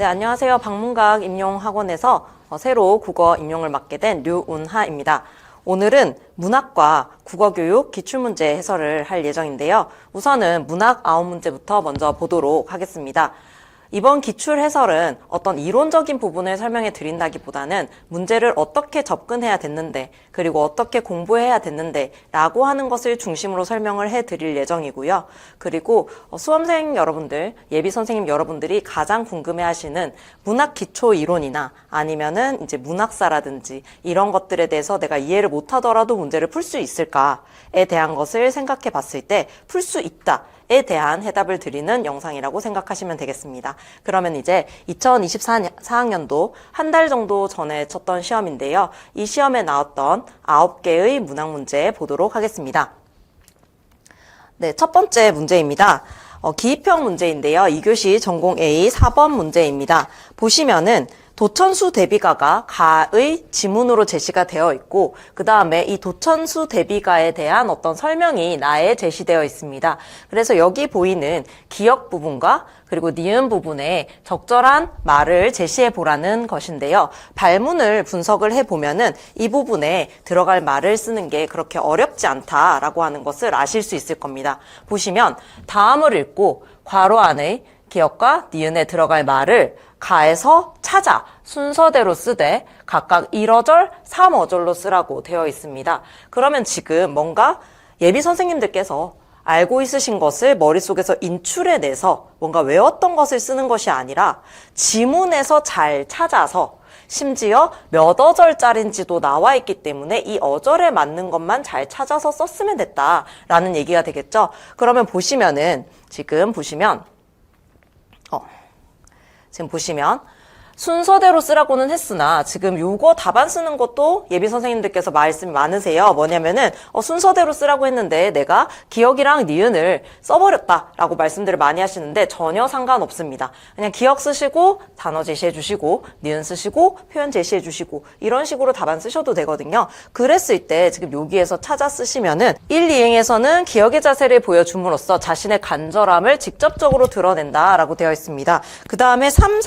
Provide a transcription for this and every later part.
네, 안녕하세요. 방문각 임용학원에서 새로 국어 임용을 맡게 된 류운하입니다. 오늘은 문학과 국어교육 기출문제 해설을 할 예정인데요. 우선은 문학 9문제부터 먼저 보도록 하겠습니다. 이번 기출 해설은 어떤 이론적인 부분을 설명해 드린다기보다는 문제를 어떻게 접근해야 됐는데, 그리고 어떻게 공부해야 됐는데 라고 하는 것을 중심으로 설명을 해 드릴 예정이고요. 그리고 수험생 여러분들, 예비 선생님 여러분들이 가장 궁금해 하시는 문학 기초 이론이나 아니면은 이제 문학사라든지 이런 것들에 대해서 내가 이해를 못 하더라도 문제를 풀 수 있을까에 대한 것을 생각해 봤을 때 풀 수 있다. 에 대한 해답을 드리는 영상이라고 생각하시면 되겠습니다. 그러면 이제 2024학년도 한 달 정도 전에 쳤던 시험인데요. 이 시험에 나왔던 9개의 문학 문제 보도록 하겠습니다. 네, 첫 번째 문제입니다. 기입형 문제인데요. 2교시 전공 A 4번 문제입니다. 보시면은 도천수 대비가가 가의 지문으로 제시가 되어 있고 그 다음에 이 도천수 대비가에 대한 어떤 설명이 나에 제시되어 있습니다. 그래서 여기 보이는 기역 부분과 그리고 니은 부분에 적절한 말을 제시해 보라는 것인데요. 발문을 분석을 해보면은 이 부분에 들어갈 말을 쓰는 게 그렇게 어렵지 않다라고 하는 것을 아실 수 있을 겁니다. 보시면 다음을 읽고 괄호 안에 기역과 니은에 들어갈 말을 가에서 찾아 순서대로 쓰되 각각 1어절, 3어절로 쓰라고 되어 있습니다. 그러면 지금 뭔가 예비 선생님들께서 알고 있으신 것을 머릿속에서 인출해내서 뭔가 외웠던 것을 쓰는 것이 아니라 지문에서 잘 찾아서 심지어 몇 어절짜리인지도 나와 있기 때문에 이 어절에 맞는 것만 잘 찾아서 썼으면 됐다라는 얘기가 되겠죠. 그러면 보시면은 지금 보시면 순서대로 쓰라고는 했으나 지금 요거 답안 쓰는 것도 예비 선생님들께서 말씀이 많으세요. 뭐냐면은 순서대로 쓰라고 했는데 내가 기역이랑 니은을 써버렸다라고 말씀들을 많이 하시는데 전혀 상관없습니다. 그냥 기역 쓰시고 단어 제시해 주시고 니은 쓰시고 표현 제시해 주시고 이런 식으로 답안 쓰셔도 되거든요. 그랬을 때 지금 여기에서 찾아 쓰시면은 1, 2행에서는 기역의 자세를 보여줌으로써 자신의 간절함을 직접적으로 드러낸다라고 되어 있습니다. 그 다음에 3,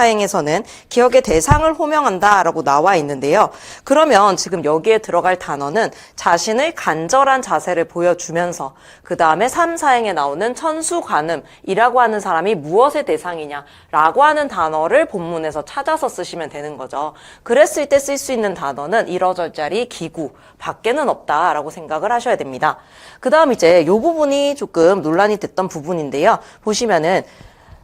4행에서는 기억의 대상을 호명한다라고 나와 있는데요. 그러면 지금 여기에 들어갈 단어는 자신의 간절한 자세를 보여주면서 그 다음에 3, 4행에 나오는 천수관음이라고 하는 사람이 무엇의 대상이냐라고 하는 단어를 본문에서 찾아서 쓰시면 되는 거죠. 그랬을 때 쓸 수 있는 단어는 1어절짜리 기구 밖에는 없다라고 생각을 하셔야 됩니다. 그 다음 이제 이 부분이 조금 논란이 됐던 부분인데요. 보시면은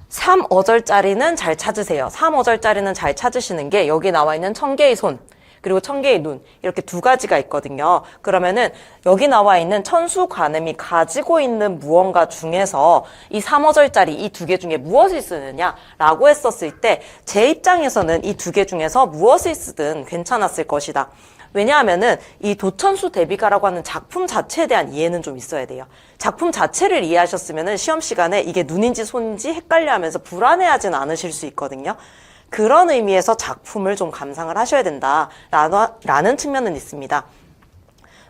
3어절짜리는 잘 찾으세요. 3어절짜리는 잘 찾으시는 게 여기 나와 있는 천개의 손 그리고 천개의 눈 이렇게 두 가지가 있거든요. 그러면은 여기 나와 있는 천수관음이 가지고 있는 무언가 중에서 이 3어절짜리 이 두 개 중에 무엇을 쓰느냐라고 했었을 때 제 입장에서는 이 두 개 중에서 무엇을 쓰든 괜찮았을 것이다. 왜냐하면은 이 도천수 대비가라고 하는 작품 자체에 대한 이해는 좀 있어야 돼요. 작품 자체를 이해하셨으면은 시험 시간에 이게 눈인지 손인지 헷갈려 하면서 불안해하진 않으실 수 있거든요. 그런 의미에서 작품을 좀 감상을 하셔야 된다라는 측면은 있습니다.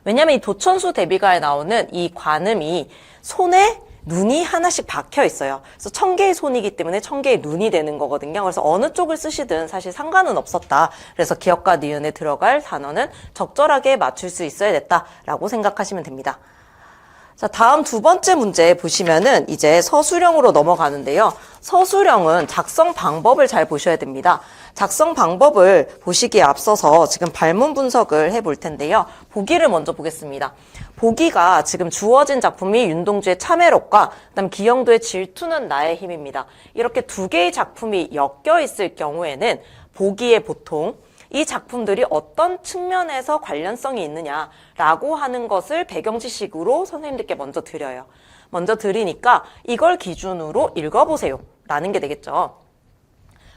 왜냐하면 이 도천수 대비가에 나오는 이 관음이 손에 눈이 하나씩 박혀 있어요. 그래서 천개의 손이기 때문에 천개의 눈이 되는 거거든요. 그래서 어느 쪽을 쓰시든 사실 상관은 없었다. 그래서 기역과 니은에 들어갈 단어는 적절하게 맞출 수 있어야 됐다라고 생각하시면 됩니다. 자, 다음 두 번째 문제 보시면은 이제 서술형으로 넘어가는데요. 서술형은 작성 방법을 잘 보셔야 됩니다. 작성 방법을 보시기에 앞서서 지금 발문 분석을 해볼 텐데요. 보기를 먼저 보겠습니다. 보기가 지금 주어진 작품이 윤동주의 참회록과 그다음 기영도의 질투는 나의 힘입니다. 이렇게 두 개의 작품이 엮여 있을 경우에는 보기에 보통 이 작품들이 어떤 측면에서 관련성이 있느냐라고 하는 것을 배경 지식으로 선생님들께 먼저 드려요. 먼저 드리니까 이걸 기준으로 읽어보세요 라는 게 되겠죠.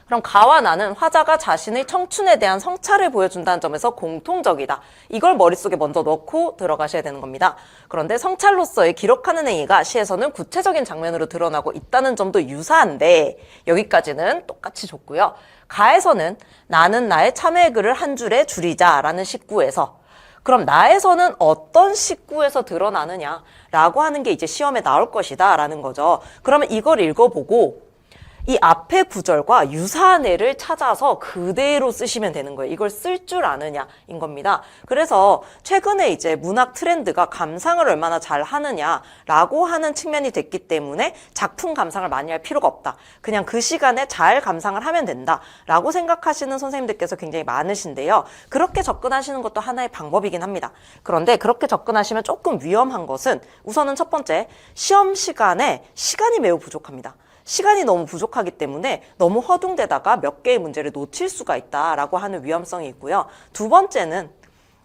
그럼 가와 나는 화자가 자신의 청춘에 대한 성찰을 보여준다는 점에서 공통적이다. 이걸 머릿속에 먼저 넣고 들어가셔야 되는 겁니다. 그런데 성찰로서의 기록하는 행위가 시에서는 구체적인 장면으로 드러나고 있다는 점도 유사한데 여기까지는 똑같이 좋고요. 가에서는 나는 나의 참회의 글을 한 줄에 줄이자라는 식구에서 그럼 나에서는 어떤 식구에서 드러나느냐라고 하는 게 이제 시험에 나올 것이다 라는 거죠. 그러면 이걸 읽어보고 이 앞에 구절과 유사한 애를 찾아서 그대로 쓰시면 되는 거예요. 이걸 쓸 줄 아느냐인 겁니다. 그래서 최근에 이제 문학 트렌드가 감상을 얼마나 잘 하느냐라고 하는 측면이 됐기 때문에 작품 감상을 많이 할 필요가 없다. 그냥 그 시간에 잘 감상을 하면 된다라고 생각하시는 선생님들께서 굉장히 많으신데요. 그렇게 접근하시는 것도 하나의 방법이긴 합니다. 그런데 그렇게 접근하시면 조금 위험한 것은 우선은 첫 번째, 시험 시간에 시간이 매우 부족합니다. 시간이 너무 부족하기 때문에 너무 허둥대다가 몇 개의 문제를 놓칠 수가 있다라고 하는 위험성이 있고요. 두 번째는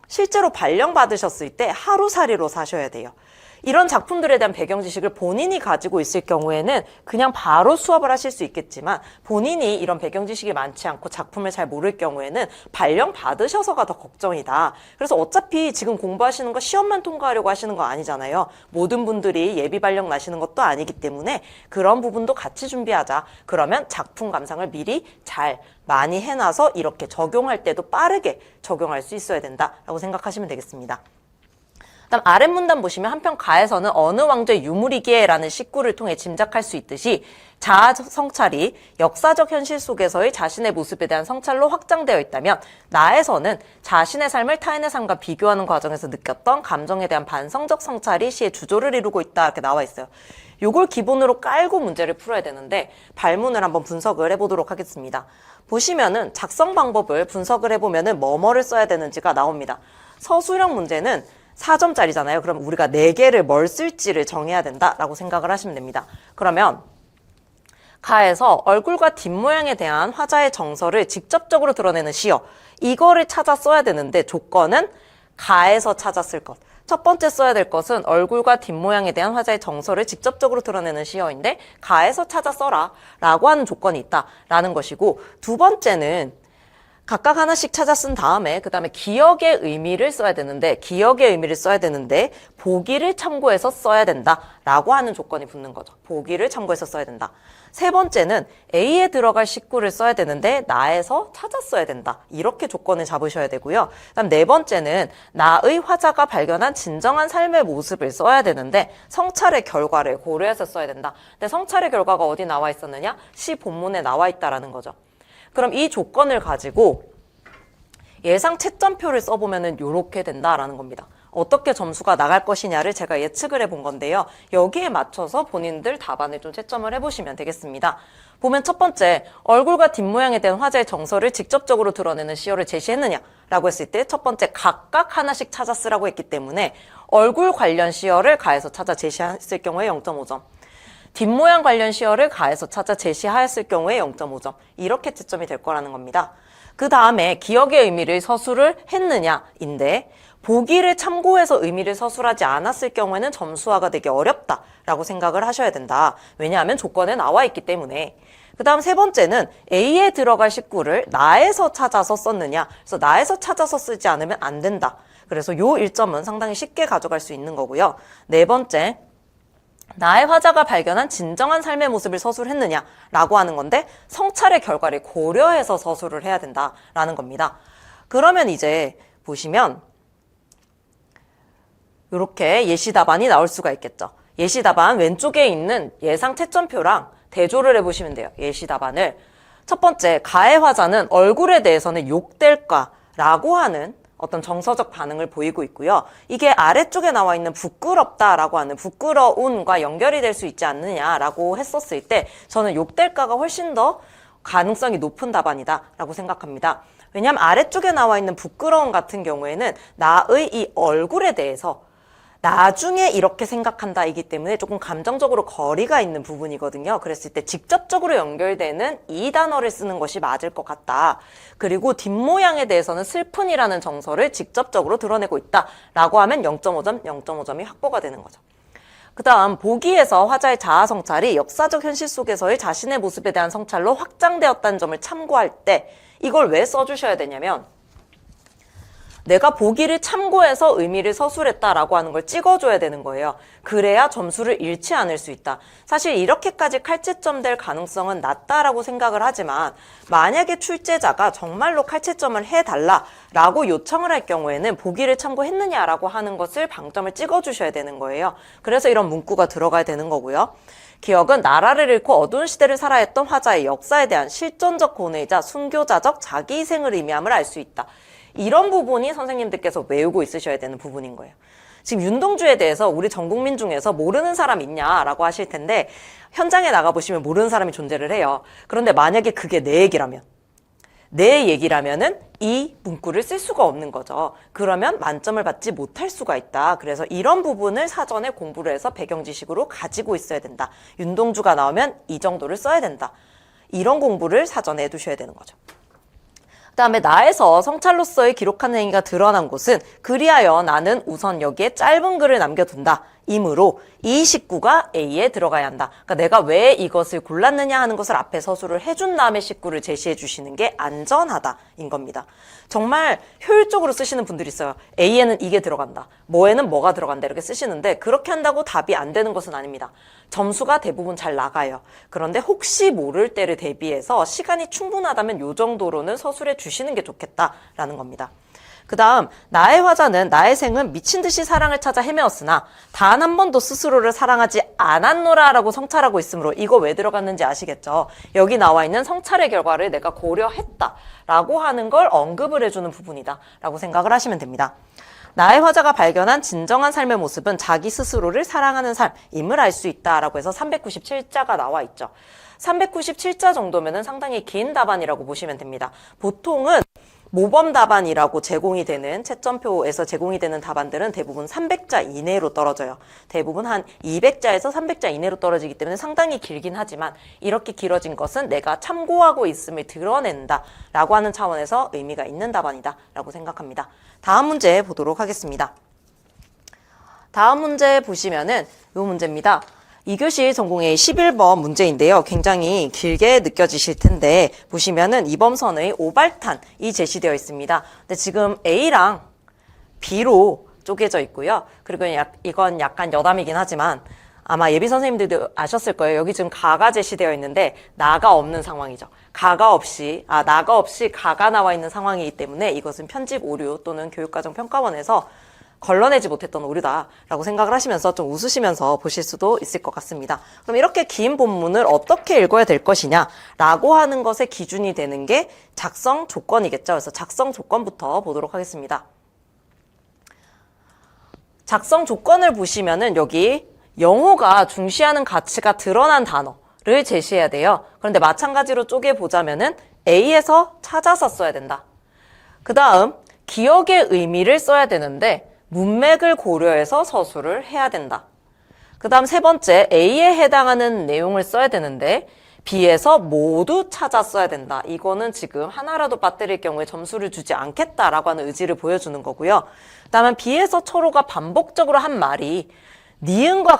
실제로 발령받으셨을 때 하루살이로 사셔야 돼요. 이런 작품들에 대한 배경 지식을 본인이 가지고 있을 경우에는 그냥 바로 수업을 하실 수 있겠지만 본인이 이런 배경 지식이 많지 않고 작품을 잘 모를 경우에는 발령 받으셔서가 더 걱정이다. 그래서 어차피 지금 공부하시는 거 시험만 통과하려고 하시는 거 아니잖아요. 모든 분들이 예비 발령 나시는 것도 아니기 때문에 그런 부분도 같이 준비하자. 그러면 작품 감상을 미리 잘 많이 해놔서 이렇게 적용할 때도 빠르게 적용할 수 있어야 된다라고 생각하시면 되겠습니다. 그다음 아랫문단 보시면 한편 가에서는 어느 왕조의 유물이기에라는 식구를 통해 짐작할 수 있듯이 자아 성찰이 역사적 현실 속에서의 자신의 모습에 대한 성찰로 확장되어 있다면 나에서는 자신의 삶을 타인의 삶과 비교하는 과정에서 느꼈던 감정에 대한 반성적 성찰이 시의 주조를 이루고 있다 이렇게 나와 있어요. 요걸 기본으로 깔고 문제를 풀어야 되는데 발문을 한번 분석을 해보도록 하겠습니다. 보시면은 작성 방법을 분석을 해보면은 뭐뭐를 써야 되는지가 나옵니다. 서술형 문제는 4점짜리잖아요. 그럼 우리가 4개를 뭘 쓸지를 정해야 된다라고 생각을 하시면 됩니다. 그러면 가에서 얼굴과 뒷모양에 대한 화자의 정서를 직접적으로 드러내는 시어, 이거를 찾아 써야 되는데 조건은 가에서 찾아 쓸 것. 첫 번째 써야 될 것은 얼굴과 뒷모양에 대한 화자의 정서를 직접적으로 드러내는 시어인데 가에서 찾아 써라 라고 하는 조건이 있다라는 것이고, 두 번째는 각각 하나씩 찾아 쓴 다음에 그 다음에 기억의 의미를 써야 되는데 보기를 참고해서 써야 된다라고 하는 조건이 붙는 거죠. 보기를 참고해서 써야 된다. 세 번째는 A에 들어갈 식구를 써야 되는데 나에서 찾아 써야 된다. 이렇게 조건을 잡으셔야 되고요. 그다음 네 번째는 나의 화자가 발견한 진정한 삶의 모습을 써야 되는데 성찰의 결과를 고려해서 써야 된다. 근데 성찰의 결과가 어디 나와 있었느냐? 시 본문에 나와 있다라는 거죠. 그럼 이 조건을 가지고 예상 채점표를 써보면은 이렇게 된다라는 겁니다. 어떻게 점수가 나갈 것이냐를 제가 예측을 해본 건데요. 여기에 맞춰서 본인들 답안을 좀 채점을 해보시면 되겠습니다. 보면 첫 번째, 얼굴과 뒷모양에 대한 화자의 정서를 직접적으로 드러내는 시어를 제시했느냐라고 했을 때 첫 번째 각각 하나씩 찾아 쓰라고 했기 때문에 얼굴 관련 시어를 가해서 찾아 제시했을 경우에 0.5점. 뒷모양 관련 시어를 가해서 찾아 제시하였을 경우에 0.5점. 이렇게 채점이 될 거라는 겁니다. 그 다음에 기억의 의미를 서술을 했느냐인데 보기를 참고해서 의미를 서술하지 않았을 경우에는 점수화가 되기 어렵다라고 생각을 하셔야 된다. 왜냐하면 조건에 나와 있기 때문에. 그 다음 세 번째는 A에 들어갈 식구를 나에서 찾아서 썼느냐. 그래서 나에서 찾아서 쓰지 않으면 안 된다. 그래서 요 1점은 상당히 쉽게 가져갈 수 있는 거고요. 네 번째, 나의 화자가 발견한 진정한 삶의 모습을 서술했느냐라고 하는 건데 성찰의 결과를 고려해서 서술을 해야 된다라는 겁니다. 그러면 이제 보시면 이렇게 예시 답안이 나올 수가 있겠죠. 예시 답안 왼쪽에 있는 예상 채점표랑 대조를 해보시면 돼요. 예시 답안을. 첫 번째, 가의 화자는 얼굴에 대해서는 욕될까라고 하는 어떤 정서적 반응을 보이고 있고요. 이게 아래쪽에 나와 있는 부끄럽다라고 하는 부끄러운과 연결이 될 수 있지 않느냐라고 했었을 때 저는 욕될까가 훨씬 더 가능성이 높은 답안이다라고 생각합니다. 왜냐하면 아래쪽에 나와 있는 부끄러움 같은 경우에는 나의 이 얼굴에 대해서 나중에 이렇게 생각한다이기 때문에 조금 감정적으로 거리가 있는 부분이거든요. 그랬을 때 직접적으로 연결되는 이 단어를 쓰는 것이 맞을 것 같다. 그리고 뒷모양에 대해서는 슬픈이라는 정서를 직접적으로 드러내고 있다라고 하면 0.5점, 0.5점이 확보가 되는 거죠. 그 다음 보기에서 화자의 자아 성찰이 역사적 현실 속에서의 자신의 모습에 대한 성찰로 확장되었다는 점을 참고할 때 이걸 왜 써주셔야 되냐면 내가 보기를 참고해서 의미를 서술했다라고 하는 걸 찍어줘야 되는 거예요. 그래야 점수를 잃지 않을 수 있다. 사실 이렇게까지 칼채점 될 가능성은 낮다라고 생각을 하지만 만약에 출제자가 정말로 칼채점을 해달라라고 요청을 할 경우에는 보기를 참고했느냐라고 하는 것을 방점을 찍어주셔야 되는 거예요. 그래서 이런 문구가 들어가야 되는 거고요. 기억은 나라를 잃고 어두운 시대를 살아야 했던 화자의 역사에 대한 실존적 고뇌이자 순교자적 자기희생을 의미함을 알 수 있다. 이런 부분이 선생님들께서 외우고 있으셔야 되는 부분인 거예요. 지금 윤동주에 대해서 우리 전 국민 중에서 모르는 사람 있냐라고 하실 텐데 현장에 나가보시면 모르는 사람이 존재를 해요. 그런데 만약에 그게 내 얘기라면 내 얘기라면은 이 문구를 쓸 수가 없는 거죠. 그러면 만점을 받지 못할 수가 있다. 그래서 이런 부분을 사전에 공부를 해서 배경 지식으로 가지고 있어야 된다. 윤동주가 나오면 이 정도를 써야 된다. 이런 공부를 사전에 해두셔야 되는 거죠. 그 다음에 나에서 성찰로서의 기록하는 행위가 드러난 곳은 그리하여 나는 우선 여기에 짧은 글을 남겨둔다. 이므로 이 식구가 A에 들어가야 한다. 그러니까 내가 왜 이것을 골랐느냐 하는 것을 앞에 서술을 해준 다음에 식구를 제시해 주시는 게 안전하다인 겁니다. 정말 효율적으로 쓰시는 분들이 있어요. A에는 이게 들어간다. 뭐에는 뭐가 들어간다. 이렇게 쓰시는데 그렇게 한다고 답이 안 되는 것은 아닙니다. 점수가 대부분 잘 나가요. 그런데 혹시 모를 때를 대비해서 시간이 충분하다면 이 정도로는 서술해 주시는 게 좋겠다라는 겁니다. 그 다음 나의 화자는 나의 생은 미친 듯이 사랑을 찾아 헤매었으나 단 한 번도 스스로를 사랑하지 않았노라 라고 성찰하고 있으므로 이거 왜 들어갔는지 아시겠죠? 여기 나와 있는 성찰의 결과를 내가 고려했다 라고 하는 걸 언급을 해주는 부분이다 라고 생각을 하시면 됩니다. 나의 화자가 발견한 진정한 삶의 모습은 자기 스스로를 사랑하는 삶임을 알 수 있다라고 해서 397자가 나와 있죠. 397자 정도면은 상당히 긴 답안이라고 보시면 됩니다. 보통은 모범 답안이라고 제공이 되는 채점표에서 제공이 되는 답안들은 대부분 300자 이내로 떨어져요. 대부분 한 200자에서 300자 이내로 떨어지기 때문에 상당히 길긴 하지만 이렇게 길어진 것은 내가 참고하고 있음을 드러낸다 라고 하는 차원에서 의미가 있는 답안이다 라고 생각합니다. 다음 문제 보도록 하겠습니다. 다음 문제 보시면은 이 문제입니다. 2교시 전공의 11번 문제인데요. 굉장히 길게 느껴지실 텐데 보시면은 이범선의 오발탄이 제시되어 있습니다. 근데 지금 A랑 B로 쪼개져 있고요. 그리고 이건 약간 여담이긴 하지만 아마 예비 선생님들도 아셨을 거예요. 여기 지금 가가 제시되어 있는데 나가 없는 상황이죠. 나가 없이 가가 나와 있는 상황이기 때문에 이것은 편집 오류 또는 교육과정평가원에서 걸러내지 못했던 오류다라고 생각을 하시면서 좀 웃으시면서 보실 수도 있을 것 같습니다. 그럼 이렇게 긴 본문을 어떻게 읽어야 될 것이냐라고 하는 것의 기준이 되는 게 작성 조건이겠죠. 그래서 작성 조건부터 보도록 하겠습니다. 작성 조건을 보시면은 여기 영호가 중시하는 가치가 드러난 단어를 제시해야 돼요. 그런데 마찬가지로 쪼개보자면은 A에서 찾아서 써야 된다. 그 다음 기억의 의미를 써야 되는데 문맥을 고려해서 서술을 해야 된다. 그 다음 세 번째 A에 해당하는 내용을 써야 되는데 B에서 모두 찾아 써야 된다. 이거는 지금 하나라도 빠뜨릴 경우에 점수를 주지 않겠다라고 하는 의지를 보여주는 거고요. 그 다음에 B에서 초로가 반복적으로 한 말이 니은과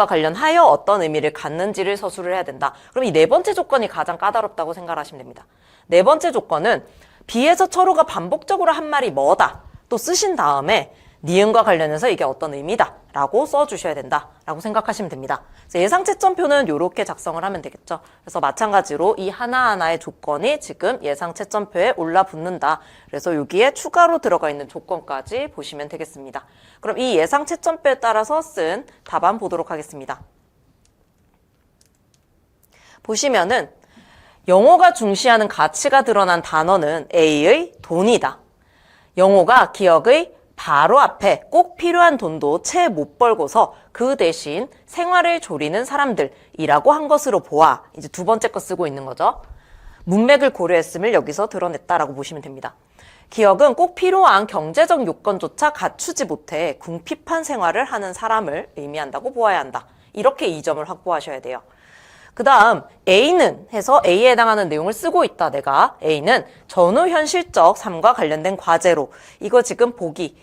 관련하여 어떤 의미를 갖는지를 서술을 해야 된다. 그럼 이 네 번째 조건이 가장 까다롭다고 생각하시면 됩니다. 네 번째 조건은 B에서 초로가 반복적으로 한 말이 뭐다. 또 쓰신 다음에 니은과 관련해서 이게 어떤 의미다 라고 써주셔야 된다 라고 생각하시면 됩니다. 예상 채점표는 이렇게 작성을 하면 되겠죠. 그래서 마찬가지로 이 하나하나의 조건이 지금 예상 채점표에 올라붙는다. 그래서 여기에 추가로 들어가 있는 조건까지 보시면 되겠습니다. 그럼 이 예상 채점표에 따라서 쓴 답안 보도록 하겠습니다. 보시면은 영호가 중시하는 가치가 드러난 단어는 A의 돈이다. 영호가 기억의 바로 앞에 꼭 필요한 돈도 채 못 벌고서 그 대신 생활을 조리는 사람들이라고 한 것으로 보아. 이제 두 번째 거 쓰고 있는 거죠. 문맥을 고려했음을 여기서 드러냈다라고 보시면 됩니다. 기억은 꼭 필요한 경제적 요건조차 갖추지 못해 궁핍한 생활을 하는 사람을 의미한다고 보아야 한다. 이렇게 이 점을 확보하셔야 돼요. 그 다음 A는 해서 A에 해당하는 내용을 쓰고 있다. 내가 A는 전후 현실적 삶과 관련된 과제로 이거 지금 보기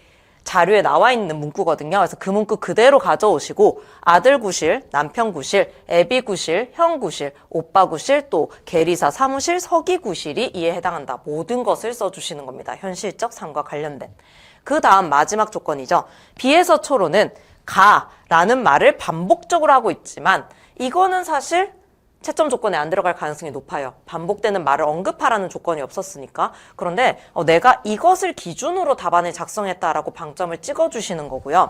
자료에 나와 있는 문구거든요. 그래서 그 문구 그대로 가져오시고 아들 구실, 남편 구실, 애비 구실, 형 구실, 오빠 구실, 또 계리사 사무실, 서기 구실이 이에 해당한다. 모든 것을 써주시는 겁니다. 현실적 삶과 관련된. 그 다음 마지막 조건이죠. B에서 초로는 가라는 말을 반복적으로 하고 있지만 이거는 사실 채점 조건에 안 들어갈 가능성이 높아요. 반복되는 말을 언급하라는 조건이 없었으니까. 그런데 내가 이것을 기준으로 답안을 작성했다라고 방점을 찍어주시는 거고요.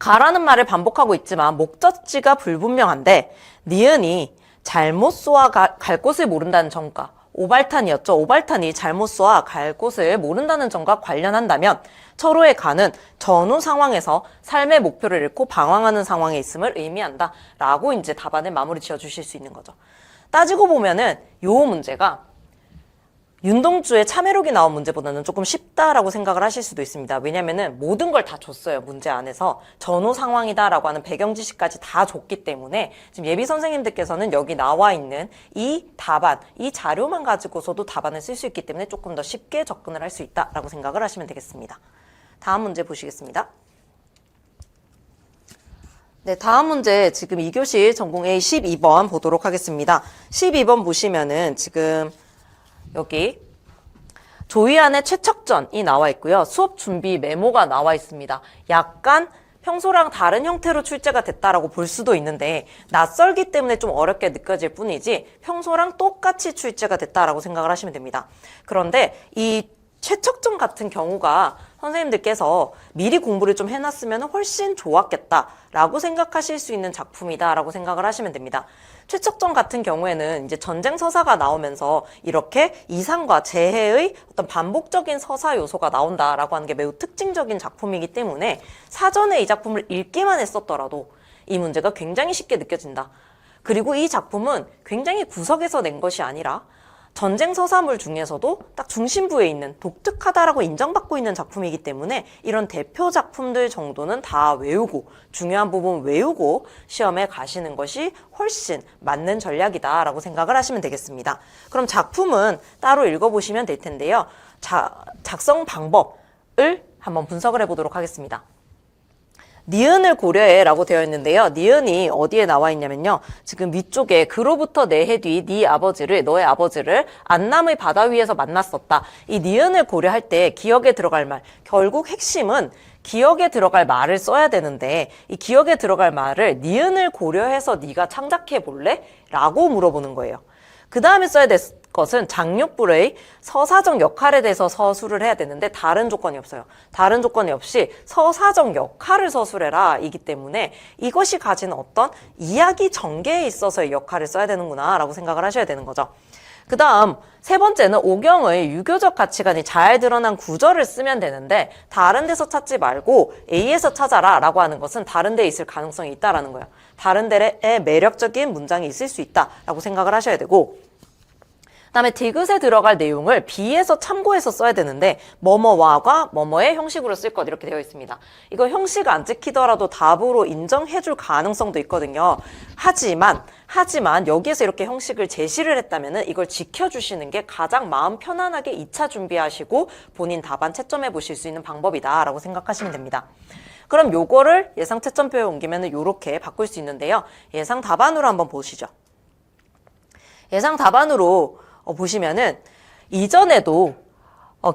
가라는 말을 반복하고 있지만 목적지가 불분명한데 니은이 잘못 쏘아 갈 곳을 모른다는 점과 오발탄이었죠. 오발탄이 잘못 쏘아 갈 곳을 모른다는 점과 관련한다면 철호의 가는 전후 상황에서 삶의 목표를 잃고 방황하는 상황에 있음을 의미한다 라고 이제 답안을 마무리 지어 주실 수 있는 거죠. 따지고 보면은 요 문제가 윤동주의 참회록이 나온 문제보다는 조금 쉽다라고 생각을 하실 수도 있습니다. 왜냐면은 모든 걸 다 줬어요. 문제 안에서 전후 상황이다라고 하는 배경 지식까지 다 줬기 때문에 지금 예비 선생님들께서는 여기 나와 있는 이 답안, 이 자료만 가지고서도 답안을 쓸 수 있기 때문에 조금 더 쉽게 접근을 할 수 있다라고 생각을 하시면 되겠습니다. 다음 문제 보시겠습니다. 네, 다음 문제 지금 2교시 전공 A 12번 보도록 하겠습니다. 12번 보시면은 지금 여기 조희안의 최척전이 나와 있고요. 수업 준비 메모가 나와 있습니다. 약간 평소랑 다른 형태로 출제가 됐다라고 볼 수도 있는데 낯설기 때문에 좀 어렵게 느껴질 뿐이지 평소랑 똑같이 출제가 됐다라고 생각을 하시면 됩니다. 그런데 이 최척전 같은 경우가 선생님들께서 미리 공부를 좀 해놨으면 훨씬 좋았겠다라고 생각하실 수 있는 작품이다라고 생각을 하시면 됩니다. 최척전 같은 경우에는 이제 전쟁 서사가 나오면서 이렇게 이상과 재해의 어떤 반복적인 서사 요소가 나온다라고 하는 게 매우 특징적인 작품이기 때문에 사전에 이 작품을 읽기만 했었더라도 이 문제가 굉장히 쉽게 느껴진다. 그리고 이 작품은 굉장히 구석에서 낸 것이 아니라 전쟁 서사물 중에서도 딱 중심부에 있는 독특하다라고 인정받고 있는 작품이기 때문에 이런 대표 작품들 정도는 다 외우고 중요한 부분 외우고 시험에 가시는 것이 훨씬 맞는 전략이다라고 생각을 하시면 되겠습니다. 그럼 작품은 따로 읽어보시면 될 텐데요. 작성 방법을 한번 분석을 해보도록 하겠습니다. 니은을 고려해 라고 되어 있는데요. 니은이 어디에 나와 있냐면요. 지금 위쪽에 그로부터 4해 뒤 너의 아버지를 안남의 바다 위에서 만났었다. 이 니은을 고려할 때 기억에 들어갈 말, 결국 핵심은 기억에 들어갈 말을 써야 되는데 이 기억에 들어갈 말을 니은을 고려해서 네가 창작해 볼래? 라고 물어보는 거예요. 그 다음에 써야 될 것은 장육불의 서사적 역할에 대해서 서술을 해야 되는데 다른 조건이 없어요. 다른 조건이 없이 서사적 역할을 서술해라 이기 때문에 이것이 가진 어떤 이야기 전개에 있어서의 역할을 써야 되는구나 라고 생각을 하셔야 되는 거죠. 그 다음 세 번째는 오경의 유교적 가치관이 잘 드러난 구절을 쓰면 되는데 다른 데서 찾지 말고 A에서 찾아라 라고 하는 것은 다른 데에 있을 가능성이 있다라는 거예요. 다른 데에 매력적인 문장이 있을 수 있다라고 생각을 하셔야 되고 그 다음에 디귿에 들어갈 내용을 B에서 참고해서 써야 되는데 뭐뭐와가 뭐뭐의 형식으로 쓸 것 이렇게 되어 있습니다. 이거 형식 안 찍히더라도 답으로 인정해줄 가능성도 있거든요. 하지만 여기에서 이렇게 형식을 제시를 했다면 이걸 지켜주시는 게 가장 마음 편안하게 2차 준비하시고 본인 답안 채점해 보실 수 있는 방법이다 라고 생각하시면 됩니다. 그럼 요거를 예상 채점표에 옮기면 이렇게 바꿀 수 있는데요. 예상 답안으로 한번 보시죠. 예상 답안으로 보시면은 이전에도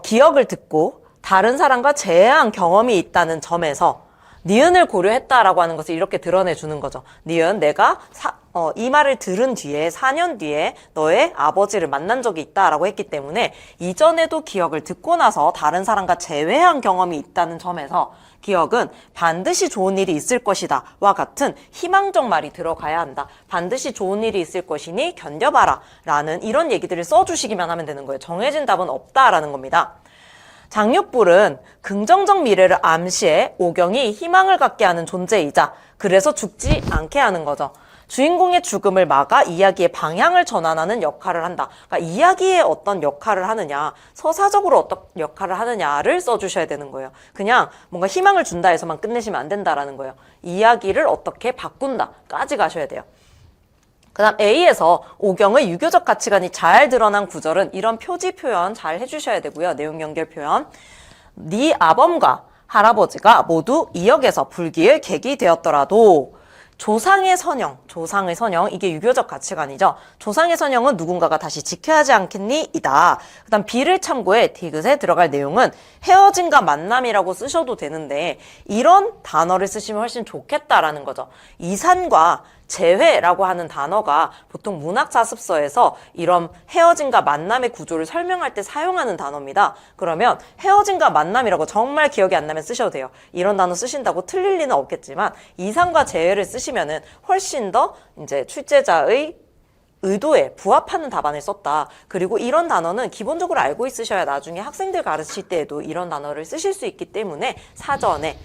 기억을 듣고 다른 사람과 재해한 경험이 있다는 점에서 니은을 고려했다라고 하는 것을 이렇게 드러내주는 거죠. 니은, 내가 이 말을 들은 뒤에 4년 뒤에 너의 아버지를 만난 적이 있다라고 했기 때문에 이전에도 기억을 듣고 나서 다른 사람과 재회한 경험이 있다는 점에서 기억은 반드시 좋은 일이 있을 것이다 와 같은 희망적 말이 들어가야 한다. 반드시 좋은 일이 있을 것이니 견뎌봐라 라는 이런 얘기들을 써주시기만 하면 되는 거예요. 정해진 답은 없다라는 겁니다. 장육불은 긍정적 미래를 암시해 오경이 희망을 갖게 하는 존재이자 그래서 죽지 않게 하는 거죠. 주인공의 죽음을 막아 이야기의 방향을 전환하는 역할을 한다. 그러니까 이야기에 어떤 역할을 하느냐, 서사적으로 어떤 역할을 하느냐를 써주셔야 되는 거예요. 그냥 뭔가 희망을 준다 해서만 끝내시면 안 된다라는 거예요. 이야기를 어떻게 바꾼다까지 가셔야 돼요. 그 다음 A에서 오경의 유교적 가치관이 잘 드러난 구절은 이런 표지 표현 잘 해주셔야 되고요. 내용 연결 표현. 네 아범과 할아버지가 모두 이역에서 불기의 객이 되었더라도 조상의 선영, 이게 유교적 가치관이죠. 조상의 선영은 누군가가 다시 지켜야 하지 않겠니? 이다. 그 다음 B를 참고해 디귿에 들어갈 내용은 헤어짐과 만남이라고 쓰셔도 되는데 이런 단어를 쓰시면 훨씬 좋겠다라는 거죠. 이산과 재회라고 하는 단어가 보통 문학자습서에서 이런 헤어짐과 만남의 구조를 설명할 때 사용하는 단어입니다. 그러면 헤어짐과 만남이라고 정말 기억이 안 나면 쓰셔도 돼요. 이런 단어 쓰신다고 틀릴 리는 없겠지만 이상과 재회를 쓰시면은 훨씬 더 이제 출제자의 의도에 부합하는 답안을 썼다. 그리고 이런 단어는 기본적으로 알고 있으셔야 나중에 학생들 가르칠 때에도 이런 단어를 쓰실 수 있기 때문에 사전에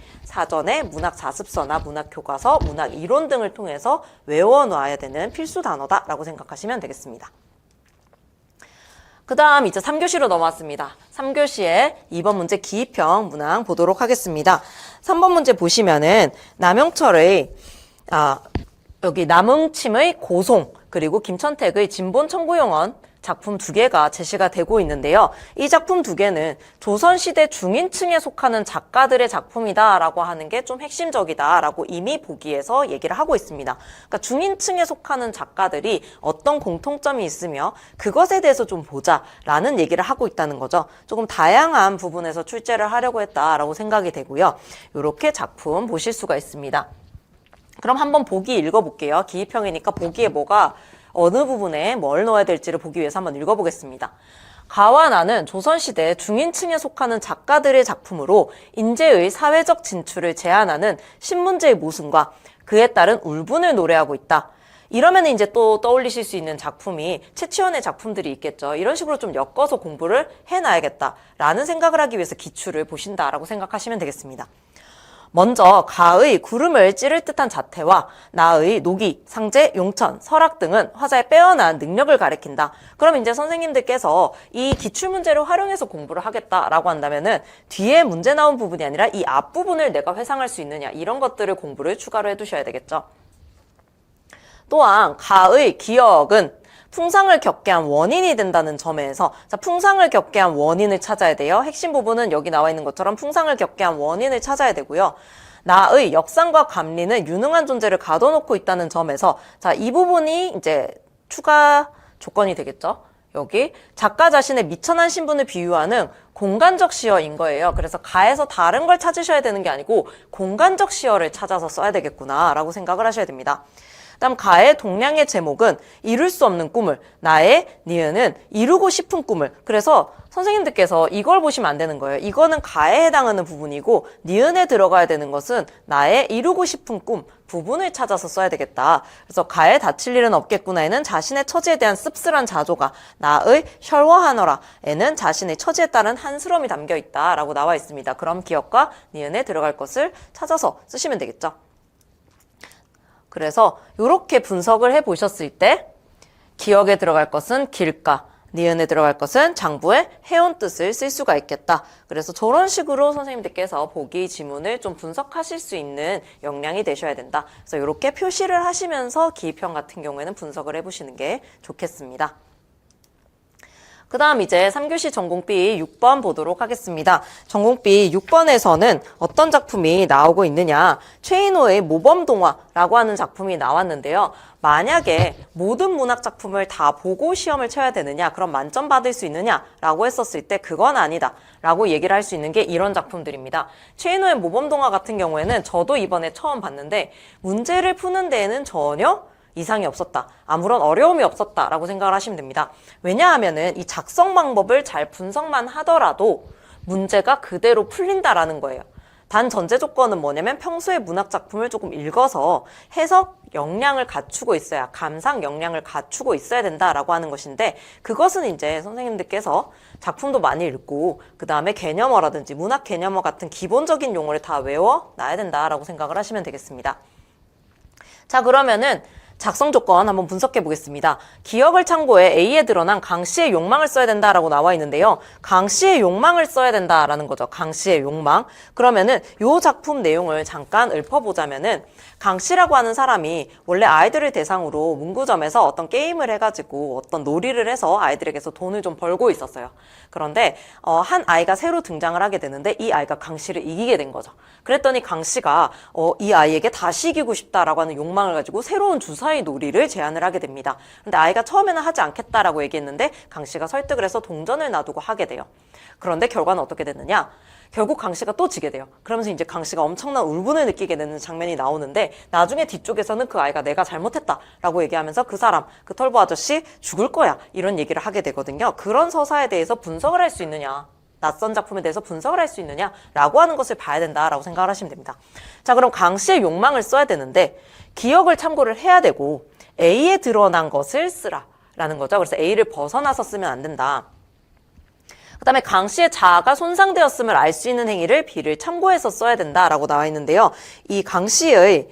문학 자습서나 문학 교과서, 문학 이론 등을 통해서 외워놔야 되는 필수 단어다라고 생각하시면 되겠습니다. 그 다음 이제 3교시로 넘어왔습니다. 3교시에 2번 문제 기입형 문항 보도록 하겠습니다. 3번 문제 보시면은 남용철의 여기 남응침의 고송 그리고 김천택의 진본 청구용언 작품 2개가 제시가 되고 있는데요. 이 작품 2개는 조선시대 중인층에 속하는 작가들의 작품이다라고 하는 게 좀 핵심적이다라고 이미 보기에서 얘기를 하고 있습니다. 그러니까 중인층에 속하는 작가들이 어떤 공통점이 있으며 그것에 대해서 좀 보자라는 얘기를 하고 있다는 거죠. 조금 다양한 부분에서 출제를 하려고 했다라고 생각이 되고요. 이렇게 작품 보실 수가 있습니다. 그럼 한번 보기 읽어볼게요. 기입형이니까 보기에 뭐가 어느 부분에 뭘 넣어야 될지를 보기 위해서 한번 읽어보겠습니다. 가와 나는 조선시대 중인층에 속하는 작가들의 작품으로 인재의 사회적 진출을 제안하는 신문제의 모순과 그에 따른 울분을 노래하고 있다. 이러면 이제 또 떠올리실 수 있는 작품이 최치원의 작품들이 있겠죠. 이런 식으로 좀 엮어서 공부를 해놔야겠다라는 생각을 하기 위해서 기출을 보신다라고 생각하시면 되겠습니다. 먼저 가의 구름을 찌를 듯한 자태와 나의 노기, 상제, 용천, 설악 등은 화자의 빼어난 능력을 가리킨다. 그럼 이제 선생님들께서 이 기출문제를 활용해서 공부를 하겠다라고 한다면은 뒤에 문제 나온 부분이 아니라 이 앞부분을 내가 회상할 수 있느냐 이런 것들을 공부를 추가로 해두셔야 되겠죠. 또한 가의 기억은 풍상을 겪게 한 원인이 된다는 점에서 풍상을 겪게 한 원인을 찾아야 돼요. 핵심 부분은 여기 나와 있는 것처럼 풍상을 겪게 한 원인을 찾아야 되고요. 나의 역상과 감리는 유능한 존재를 가둬놓고 있다는 점에서 이 부분이 이제 추가 조건이 되겠죠. 여기 작가 자신의 미천한 신분을 비유하는 공간적 시어인 거예요. 그래서 가에서 다른 걸 찾으셔야 되는 게 아니고 공간적 시어를 찾아서 써야 되겠구나 라고 생각을 하셔야 됩니다. 다음 가의 동량의 제목은 이룰 수 없는 꿈을, 나의 니은은 이루고 싶은 꿈을. 그래서 선생님들께서 이걸 보시면 안 되는 거예요. 이거는 가에 해당하는 부분이고 니은에 들어가야 되는 것은 나의 이루고 싶은 꿈 부분을 찾아서 써야 되겠다. 그래서 가에 다칠 일은 없겠구나에는 자신의 처지에 대한 씁쓸한 자조가, 나의 혈화하너라에는 자신의 처지에 따른 한스러움이 담겨 있다라고 나와 있습니다. 그럼 기억과 니은에 들어갈 것을 찾아서 쓰시면 되겠죠. 그래서 이렇게 분석을 해보셨을 때 기억에 들어갈 것은 길가, 니은에 들어갈 것은 장부의 해온 뜻을 쓸 수가 있겠다. 그래서 저런 식으로 선생님들께서 보기 지문을 좀 분석하실 수 있는 역량이 되셔야 된다. 그래서 이렇게 표시를 하시면서 기입형 같은 경우에는 분석을 해보시는 게 좋겠습니다. 그 다음 이제 3교시 전공 B 6번 보도록 하겠습니다. 전공 B 6번에서는 어떤 작품이 나오고 있느냐. 최인호의 모범동화라고 하는 작품이 나왔는데요. 만약에 모든 문학 작품을 다 보고 시험을 쳐야 되느냐, 그럼 만점 받을 수 있느냐라고 했었을 때 그건 아니다 라고 얘기를 할 수 있는 게 이런 작품들입니다. 최인호의 모범동화 같은 경우에는 저도 이번에 처음 봤는데 문제를 푸는 데에는 전혀 이상이 없었다. 아무런 어려움이 없었다라고 생각을 하시면 됩니다. 왜냐하면은 이 작성 방법을 잘 분석만 하더라도 문제가 그대로 풀린다라는 거예요. 단 전제 조건은 뭐냐면 평소에 문학 작품을 조금 읽어서 해석 역량을 갖추고 있어야, 감상 역량을 갖추고 있어야 된다라고 하는 것인데 그것은 이제 선생님들께서 작품도 많이 읽고 그 다음에 개념어라든지 문학 개념어 같은 기본적인 용어를 다 외워놔야 된다라고 생각을 하시면 되겠습니다. 자, 그러면은 작성 조건 한번 분석해 보겠습니다. 기억을 참고해 A에 드러난 강 씨의 욕망을 써야 된다라고 나와 있는데요. 강 씨의 욕망을 써야 된다라는 거죠. 강 씨의 욕망. 그러면은 요 작품 내용을 잠깐 읊어보자면은 강 씨라고 하는 사람이 원래 아이들을 대상으로 문구점에서 어떤 게임을 해가지고 어떤 놀이를 해서 아이들에게서 돈을 좀 벌고 있었어요. 그런데 한 아이가 새로 등장을 하게 되는데 이 아이가 강 씨를 이기게 된 거죠. 그랬더니 강 씨가 이 아이에게 다시 이기고 싶다라고 하는 욕망을 가지고 새로운 주사위 무사히 놀이를 제안을 하게 됩니다. 근데 아이가 처음에는 하지 않겠다라고 얘기했는데 강 씨가 설득을 해서 동전을 놔두고 하게 돼요. 그런데 결과는 어떻게 됐느냐? 결국 강 씨가 또 지게 돼요. 그러면서 이제 강 씨가 엄청난 울분을 느끼게 되는 장면이 나오는데 나중에 뒤쪽에서는 그 아이가 내가 잘못했다라고 얘기하면서 그 사람, 그 털보 아저씨 죽을 거야 이런 얘기를 하게 되거든요. 그런 서사에 대해서 분석을 할 수 있느냐, 낯선 작품에 대해서 분석을 할 수 있느냐라고 하는 것을 봐야 된다라고 생각을 하시면 됩니다. 자, 그럼 강 씨의 욕망을 써야 되는데 기억을 참고를 해야 되고 A에 드러난 것을 쓰라라는 거죠. 그래서 A를 벗어나서 쓰면 안 된다. 그 다음에 강 씨의 자아가 손상되었음을 알 수 있는 행위를 B를 참고해서 써야 된다라고 나와 있는데요. 이 강 씨의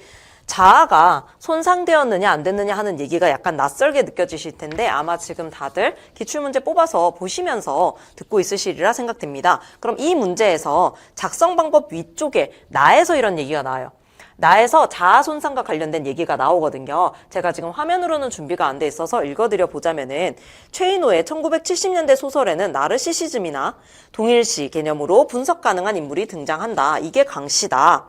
자아가 손상되었느냐 안 됐느냐 하는 얘기가 약간 낯설게 느껴지실 텐데 아마 지금 다들 기출문제 뽑아서 보시면서 듣고 있으시리라 생각됩니다. 그럼 이 문제에서 작성 방법 위쪽에 나에서 이런 얘기가 나와요. 나에서 자아 손상과 관련된 얘기가 나오거든요. 제가 지금 화면으로는 준비가 안 돼 있어서 읽어드려 보자면은 최인호의 1970년대 소설에는 나르시시즘이나 동일시 개념으로 분석 가능한 인물이 등장한다. 이게 강 씨다.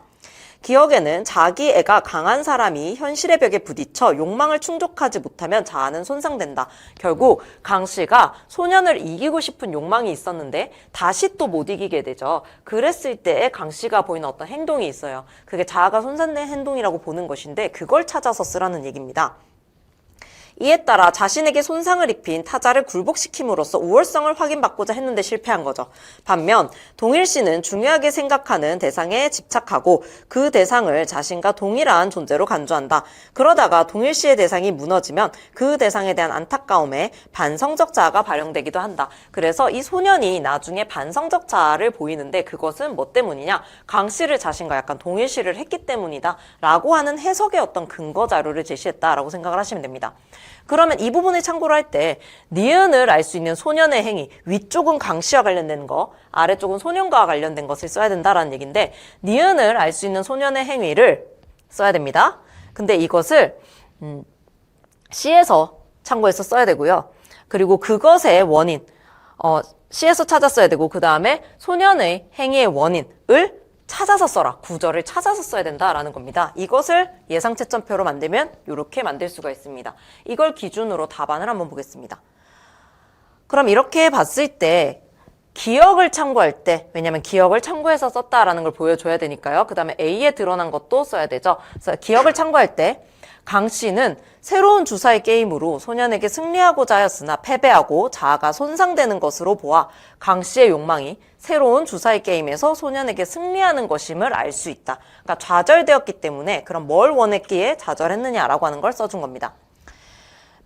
기억에는 자기 애가 강한 사람이 현실의 벽에 부딪혀 욕망을 충족하지 못하면 자아는 손상된다. 결국 강 씨가 소년을 이기고 싶은 욕망이 있었는데 다시 또 못 이기게 되죠. 그랬을 때에 강 씨가 보이는 어떤 행동이 있어요. 그게 자아가 손상된 행동이라고 보는 것인데 그걸 찾아서 쓰라는 얘기입니다. 이에 따라 자신에게 손상을 입힌 타자를 굴복시킴으로써 우월성을 확인받고자 했는데 실패한 거죠. 반면 동일 씨는 중요하게 생각하는 대상에 집착하고 그 대상을 자신과 동일한 존재로 간주한다. 그러다가 동일 씨의 대상이 무너지면 그 대상에 대한 안타까움에 반성적 자아가 발현되기도 한다. 그래서 이 소년이 나중에 반성적 자아를 보이는데 그것은 뭐 때문이냐? 강 씨를 자신과 약간 동일시를 했기 때문이다. 라고 하는 해석의 어떤 근거 자료를 제시했다라고 생각을 하시면 됩니다. 그러면 이 부분을 참고로 할 때 니은을 알 수 있는 소년의 행위, 위쪽은 강 씨와 관련된 거, 아래쪽은 소년과 관련된 것을 써야 된다라는 얘기인데 니은을 알 수 있는 소년의 행위를 써야 됩니다. 근데 이것을 C에서 참고해서 써야 되고요. 그리고 그것의 원인, C에서 찾았어야 되고 그 다음에 소년의 행위의 원인을 찾아서 써라. 구절을 찾아서 써야 된다라는 겁니다. 이것을 예상 채점표로 만들면 이렇게 만들 수가 있습니다. 이걸 기준으로 답안을 한번 보겠습니다. 그럼 이렇게 봤을 때 기억을 참고할 때, 왜냐면 기억을 참고해서 썼다라는 걸 보여줘야 되니까요. 그 다음에 A에 드러난 것도 써야 되죠. 그래서 기억을 참고할 때 강 씨는 새로운 주사위 게임으로 소년에게 승리하고자 하였으나 패배하고 자아가 손상되는 것으로 보아 강 씨의 욕망이 새로운 주사위 게임에서 소년에게 승리하는 것임을 알 수 있다. 그러니까 좌절되었기 때문에 그럼 뭘 원했기에 좌절했느냐라고 하는 걸 써준 겁니다.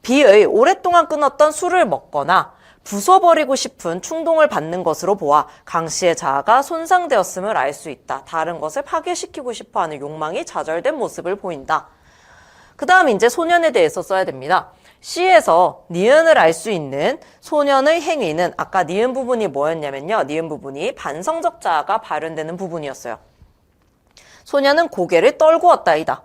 B의 오랫동안 끊었던 술을 먹거나 부숴버리고 싶은 충동을 받는 것으로 보아 강 씨의 자아가 손상되었음을 알 수 있다. 다른 것을 파괴시키고 싶어하는 욕망이 좌절된 모습을 보인다. 그 다음 이제 소년에 대해서 써야 됩니다. C에서 니은을 알 수 있는 소년의 행위는 아까 니은 부분이 뭐였냐면요. 니은 부분이 반성적 자아가 발현되는 부분이었어요. 소년은 고개를 떨구었다이다.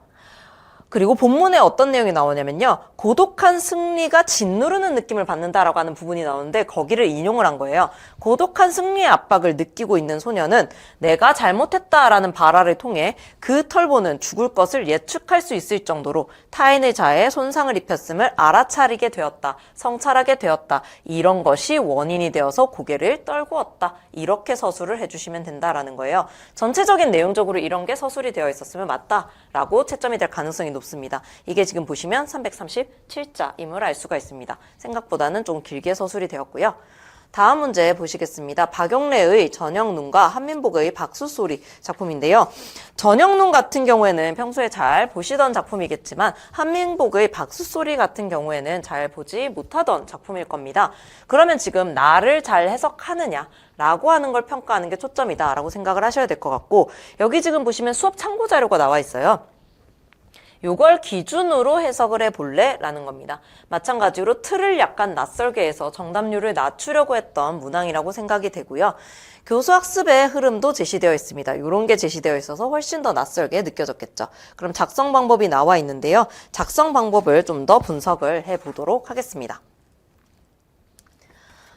그리고 본문에 어떤 내용이 나오냐면요. 고독한 승리가 짓누르는 느낌을 받는다라고 하는 부분이 나오는데 거기를 인용을 한 거예요. 고독한 승리의 압박을 느끼고 있는 소년은 내가 잘못했다라는 발화를 통해 그 털보는 죽을 것을 예측할 수 있을 정도로 타인의 자아에 손상을 입혔음을 알아차리게 되었다. 성찰하게 되었다. 이런 것이 원인이 되어서 고개를 떨구었다. 이렇게 서술을 해주시면 된다라는 거예요. 전체적인 내용적으로 이런 게 서술이 되어 있었으면 맞다라고 채점이 될 가능성이 높습니다. 이게 지금 보시면 337자임을 알 수가 있습니다. 생각보다는 좀 길게 서술이 되었고요. 다음 문제 보시겠습니다. 박영래의 저녁눈과 한민복의 박수소리 작품인데요. 저녁눈 같은 경우에는 평소에 잘 보시던 작품이겠지만 한민복의 박수소리 같은 경우에는 잘 보지 못하던 작품일 겁니다. 그러면 지금 나를 잘 해석하느냐 라고 하는 걸 평가하는 게 초점이다 라고 생각을 하셔야 될 것 같고 여기 지금 보시면 수업 참고 자료가 나와 있어요. 요걸 기준으로 해석을 해볼래? 라는 겁니다. 마찬가지로 틀을 약간 낯설게 해서 정답률을 낮추려고 했던 문항이라고 생각이 되고요. 교수 학습의 흐름도 제시되어 있습니다. 이런 게 제시되어 있어서 훨씬 더 낯설게 느껴졌겠죠. 그럼 작성 방법이 나와 있는데요. 작성 방법을 좀 더 분석을 해보도록 하겠습니다.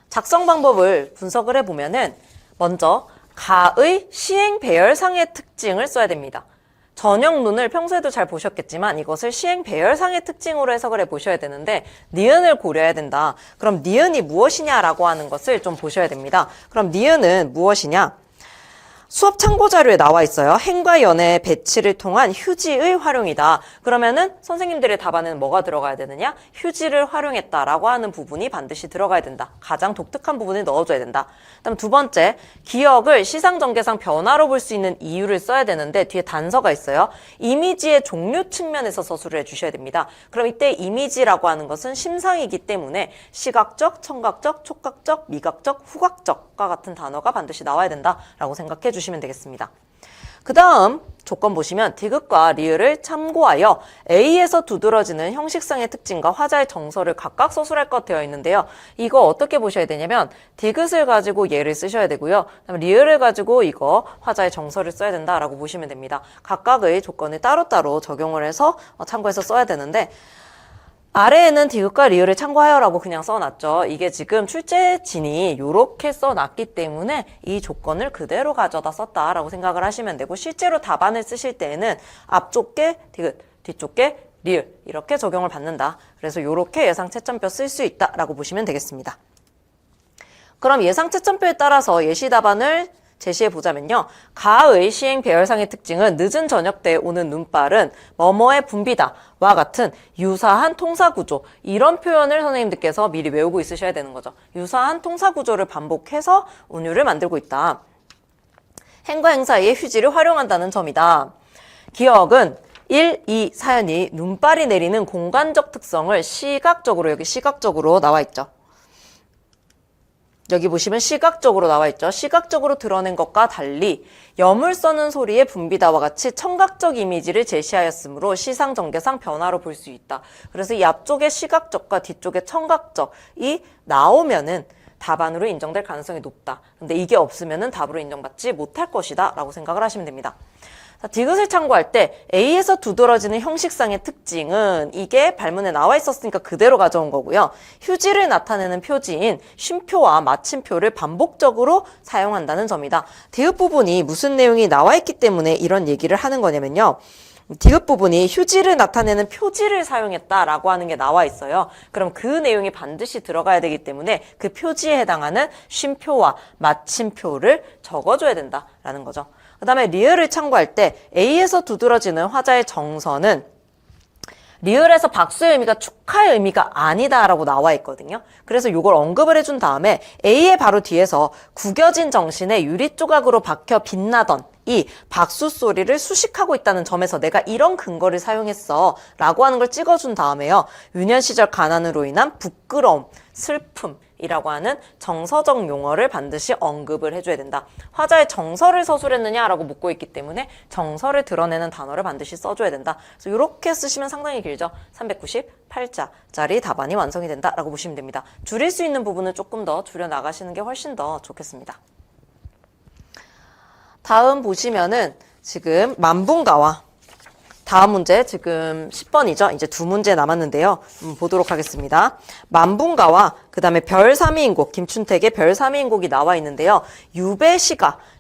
작성 방법을 분석을 해보면은 먼저 가의 시행 배열상의 특징을 써야 됩니다. 전형문을 평소에도 잘 보셨겠지만 이것을 시행 배열상의 특징으로 해석을 해보셔야 되는데 니은을 고려해야 된다. 그럼 니은이 무엇이냐라고 하는 것을 좀 보셔야 됩니다. 그럼 니은은 무엇이냐? 수업 참고 자료에 나와 있어요. 행과 연의 배치를 통한 휴지의 활용이다. 그러면은 선생님들의 답안에는 뭐가 들어가야 되느냐? 휴지를 활용했다라고 하는 부분이 반드시 들어가야 된다. 가장 독특한 부분을 넣어줘야 된다. 그다음 두 번째, 기억을 시상전개상 변화로 볼 수 있는 이유를 써야 되는데 뒤에 단서가 있어요. 이미지의 종류 측면에서 서술을 해주셔야 됩니다. 그럼 이때 이미지라고 하는 것은 심상이기 때문에 시각적, 청각적, 촉각적, 미각적, 후각적과 같은 단어가 반드시 나와야 된다라고 생각해 주시면 되겠습니다. 그 다음 조건 보시면 디귿과 리을을 참고하여 A에서 두드러지는 형식상의 특징과 화자의 정서를 각각 서술할 것 되어 있는데요. 이거 어떻게 보셔야 되냐면 디귿을 가지고 얘를 쓰셔야 되고요. 그다음에 리을을 가지고 이거 화자의 정서를 써야 된다라고 보시면 됩니다. 각각의 조건을 따로따로 적용을 해서 참고해서 써야 되는데 아래에는 디귿과 리을을 참고하여라고 그냥 써놨죠. 이게 지금 출제진이 이렇게 써놨기 때문에 이 조건을 그대로 가져다 썼다라고 생각을 하시면 되고 실제로 답안을 쓰실 때에는 앞쪽 게 디귿, 뒤쪽 게 리을 이렇게 적용을 받는다. 그래서 이렇게 예상 채점표 쓸 수 있다라고 보시면 되겠습니다. 그럼 예상 채점표에 따라서 예시 답안을 제시해 보자면요. 가의 시행 배열상의 특징은 늦은 저녁 때 오는 눈발은 뭐뭐의 분비다 와 같은 유사한 통사구조 이런 표현을 선생님들께서 미리 외우고 있으셔야 되는 거죠. 유사한 통사구조를 반복해서 운율을 만들고 있다. 행과 행 사이에 휴지를 활용한다는 점이다. 기억은 1, 2 사연이 눈발이 내리는 공간적 특성을 시각적으로 여기 시각적으로 나와 있죠. 여기 보시면 시각적으로 나와 있죠. 시각적으로 드러낸 것과 달리 염을 써는 소리의 분비다와 같이 청각적 이미지를 제시하였으므로 시상전개상 변화로 볼 수 있다. 그래서 이 앞쪽에 시각적과 뒤쪽에 청각적이 나오면은 답안으로 인정될 가능성이 높다. 근데 이게 없으면은 답으로 인정받지 못할 것이다 라고 생각을 하시면 됩니다. 자, 디귿을 참고할 때 A에서 두드러지는 형식상의 특징은 이게 발문에 나와 있었으니까 그대로 가져온 거고요. 휴지를 나타내는 표지인 쉼표와 마침표를 반복적으로 사용한다는 점이다. 디귿 부분이 무슨 내용이 나와 있기 때문에 이런 얘기를 하는 거냐면요. 디귿 부분이 휴지를 나타내는 표지를 사용했다라고 하는 게 나와 있어요. 그럼 그 내용이 반드시 들어가야 되기 때문에 그 표지에 해당하는 쉼표와 마침표를 적어줘야 된다라는 거죠. 그 다음에 리을을 참고할 때 A에서 두드러지는 화자의 정서는 리을에서 박수의 의미가 축하의 의미가 아니다라고 나와 있거든요. 그래서 이걸 언급을 해준 다음에 A의 바로 뒤에서 구겨진 정신에 유리 조각으로 박혀 빛나던 이 박수 소리를 수식하고 있다는 점에서 내가 이런 근거를 사용했어 라고 하는 걸 찍어준 다음에요. 유년 시절 가난으로 인한 부끄러움, 슬픔이라고 하는 정서적 용어를 반드시 언급을 해줘야 된다. 화자의 정서를 서술했느냐라고 묻고 있기 때문에 정서를 드러내는 단어를 반드시 써줘야 된다. 그래서 이렇게 쓰시면 상당히 길죠. 398자짜리 답안이 완성이 된다라고 보시면 됩니다. 줄일 수 있는 부분은 조금 더 줄여 나가시는 게 훨씬 더 좋겠습니다. 다음 보시면은 지금 만분가와 다음 문제 지금 10번이죠. 이제 두 문제 남았는데요. 보도록 하겠습니다. 만분가와 그 다음에 별 3위인곡, 김춘택의 별 3위인곡이 나와 있는데요.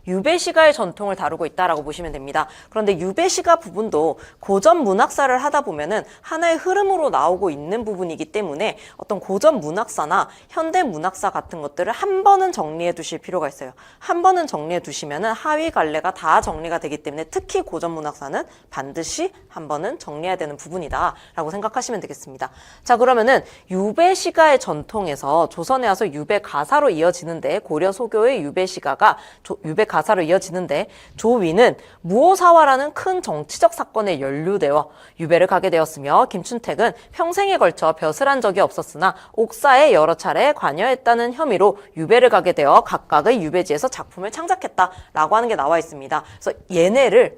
유배시가의 전통을 다루고 있다라고 보시면 됩니다. 그런데 유배시가 부분도 고전 문학사를 하다 보면은 하나의 흐름으로 나오고 있는 부분이기 때문에 어떤 고전 문학사나 현대 문학사 같은 것들을 한 번은 정리해 두실 필요가 있어요. 한 번은 정리해 두시면은 하위 갈래가 다 정리가 되기 때문에 특히 고전 문학사는 반드시 한 번은 정리해야 되는 부분이다 라고 생각하시면 되겠습니다. 자, 그러면은 유배시가의 전통에서 조선에 와서 유배가사로 이어지는데 고려 소교의 유배시가가 유배가사로 이어지는데 조위는 무오사화라는 큰 정치적 사건에 연루되어 유배를 가게 되었으며 김춘택은 평생에 걸쳐 벼슬 한 적이 없었으나 옥사에 여러 차례 관여했다는 혐의로 유배를 가게 되어 각각의 유배지에서 작품을 창작했다라고 하는 게 나와 있습니다. 그래서 얘네를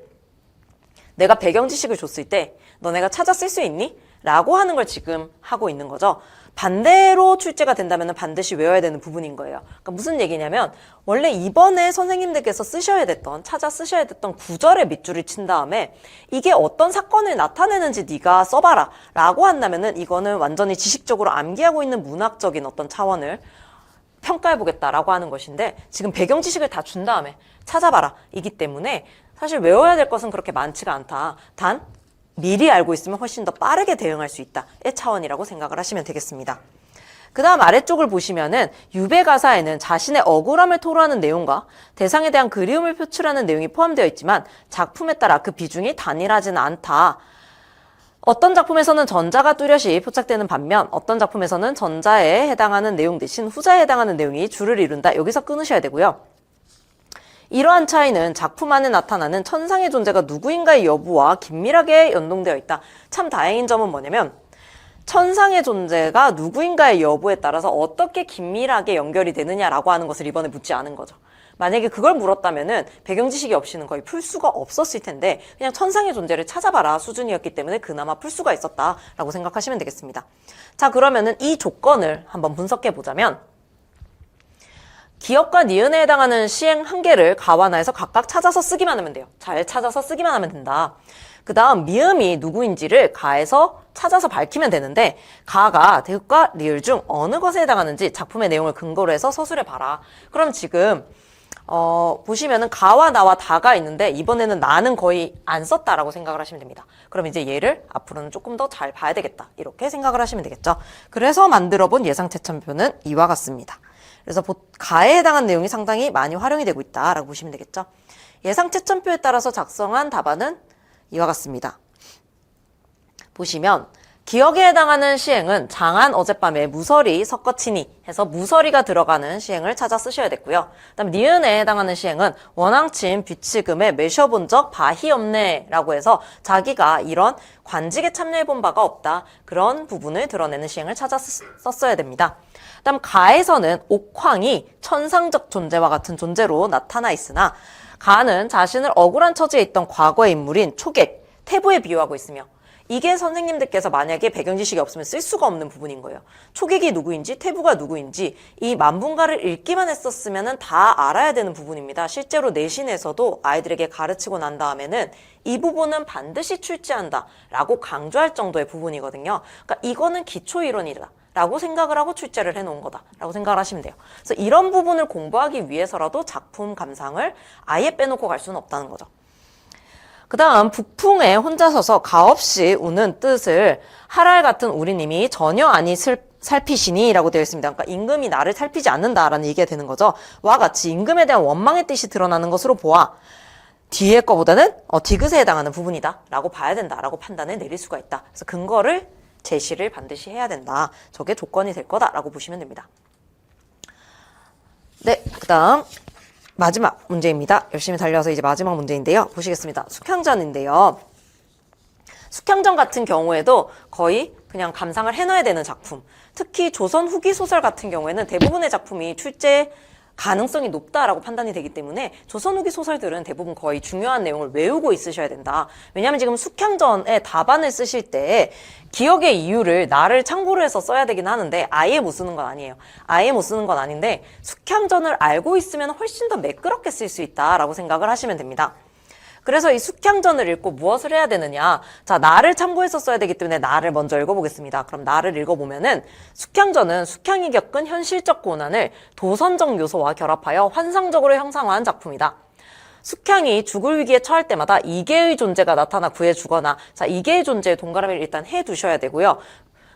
내가 배경 지식을 줬을 때 너네가 찾아 쓸 수 있니? 라고 하는 걸 지금 하고 있는 거죠. 반대로 출제가 된다면 반드시 외워야 되는 부분인 거예요. 그러니까 무슨 얘기냐면 원래 이번에 선생님들께서 찾아 쓰셔야 됐던 구절에 밑줄을 친 다음에 이게 어떤 사건을 나타내는지 네가 써봐라 라고 한다면은 이거는 완전히 지식적으로 암기하고 있는 문학적인 어떤 차원을 평가해보겠다라고 하는 것인데 지금 배경 지식을 다 준 다음에 찾아봐라 이기 때문에 사실 외워야 될 것은 그렇게 많지가 않다. 단 미리 알고 있으면 훨씬 더 빠르게 대응할 수 있다의 차원이라고 생각을 하시면 되겠습니다. 그 다음 아래쪽을 보시면은 유배 가사에는 자신의 억울함을 토로하는 내용과 대상에 대한 그리움을 표출하는 내용이 포함되어 있지만 작품에 따라 그 비중이 단일하지는 않다. 어떤 작품에서는 전자가 뚜렷이 포착되는 반면 어떤 작품에서는 전자에 해당하는 내용 대신 후자에 해당하는 내용이 주를 이룬다. 여기서 끊으셔야 되고요. 이러한 차이는 작품 안에 나타나는 천상의 존재가 누구인가의 여부와 긴밀하게 연동되어 있다. 참 다행인 점은 뭐냐면 천상의 존재가 누구인가의 여부에 따라서 어떻게 긴밀하게 연결이 되느냐라고 하는 것을 이번에 묻지 않은 거죠. 만약에 그걸 물었다면은 배경 지식이 없이는 거의 풀 수가 없었을 텐데 그냥 천상의 존재를 찾아봐라 수준이었기 때문에 그나마 풀 수가 있었다라고 생각하시면 되겠습니다. 자, 그러면은 이 조건을 한번 분석해 보자면 기역과 니은에 해당하는 시행 한 개를 가와 나에서 각각 찾아서 쓰기만 하면 돼요. 잘 찾아서 쓰기만 하면 된다. 그 다음 미음이 누구인지를 가에서 찾아서 밝히면 되는데 가가 대읍과 리을 중 어느 것에 해당하는지 작품의 내용을 근거로 해서 서술해 봐라. 그럼 지금 보시면은 가와 나와 다가 있는데 이번에는 나는 거의 안 썼다라고 생각을 하시면 됩니다. 그럼 이제 얘를 앞으로는 조금 더 잘 봐야 되겠다. 이렇게 생각을 하시면 되겠죠. 그래서 만들어본 예상 채점표는 이와 같습니다. 그래서 가에 해당한 내용이 상당히 많이 활용이 되고 있다라고 보시면 되겠죠. 예상 채점표에 따라서 작성한 답안은 이와 같습니다. 보시면 기역에 해당하는 시행은 장안 어젯밤에 무서리 섞어치니 해서 무서리가 들어가는 시행을 찾아 쓰셔야 됐고요. 그다음 니은에 해당하는 시행은 원앙침 비치금에 매셔본 적 바히 없네 라고 해서 자기가 이런 관직에 참여해본 바가 없다. 그런 부분을 드러내는 시행을 찾아 썼어야 됩니다. 그다음 가에서는 옥황이 천상적 존재와 같은 존재로 나타나 있으나 가는 자신을 억울한 처지에 있던 과거의 인물인 초객, 태부에 비유하고 있으며 이게 선생님들께서 만약에 배경 지식이 없으면 쓸 수가 없는 부분인 거예요. 초객이 누구인지 태부가 누구인지 이 만분가를 읽기만 했었으면 다 알아야 되는 부분입니다. 실제로 내신에서도 아이들에게 가르치고 난 다음에는 이 부분은 반드시 출제한다 라고 강조할 정도의 부분이거든요. 그러니까 이거는 기초이론이다 라고 생각을 하고 출제를 해놓은 거다라고 생각을 하시면 돼요. 그래서 이런 부분을 공부하기 위해서라도 작품 감상을 아예 빼놓고 갈 수는 없다는 거죠. 그 다음 북풍에 혼자 서서 가없이 우는 뜻을 하랄 같은 우리님이 전혀 아니 살피시니 라고 되어 있습니다. 그러니까 임금이 나를 살피지 않는다라는 얘기가 되는 거죠. 와 같이 임금에 대한 원망의 뜻이 드러나는 것으로 보아 뒤에 거보다는 디귿에 해당하는 부분이다 라고 봐야 된다 라고 판단을 내릴 수가 있다. 그래서 근거를 제시를 반드시 해야 된다. 저게 조건이 될 거다라고 보시면 됩니다. 네, 그 다음 마지막 문제입니다. 열심히 달려서 이제 마지막 문제인데요. 보시겠습니다. 숙향전인데요. 숙향전 같은 경우에도 거의 그냥 감상을 해놔야 되는 작품. 특히 조선 후기 소설 같은 경우에는 대부분의 작품이 출제 가능성이 높다라고 판단이 되기 때문에 조선 후기 소설들은 대부분 거의 중요한 내용을 외우고 있으셔야 된다. 왜냐하면 지금 숙향전에 답안을 쓰실 때 기억의 이유를 나를 참고로 해서 써야 되긴 하는데 아예 못 쓰는 건 아니에요. 아예 못 쓰는 건 아닌데 숙향전을 알고 있으면 훨씬 더 매끄럽게 쓸 수 있다라고 생각을 하시면 됩니다. 그래서 이 숙향전을 읽고 무엇을 해야 되느냐. 자, 나를 참고해서 써야 되기 때문에 나를 먼저 읽어보겠습니다. 그럼 나를 읽어보면은 숙향전은 숙향이 겪은 현실적 고난을 도선적 요소와 결합하여 환상적으로 형상화한 작품이다. 숙향이 죽을 위기에 처할 때마다 이계의 존재가 나타나 구해주거나 자, 이계의 존재의 동그라미를 일단 해두셔야 되고요.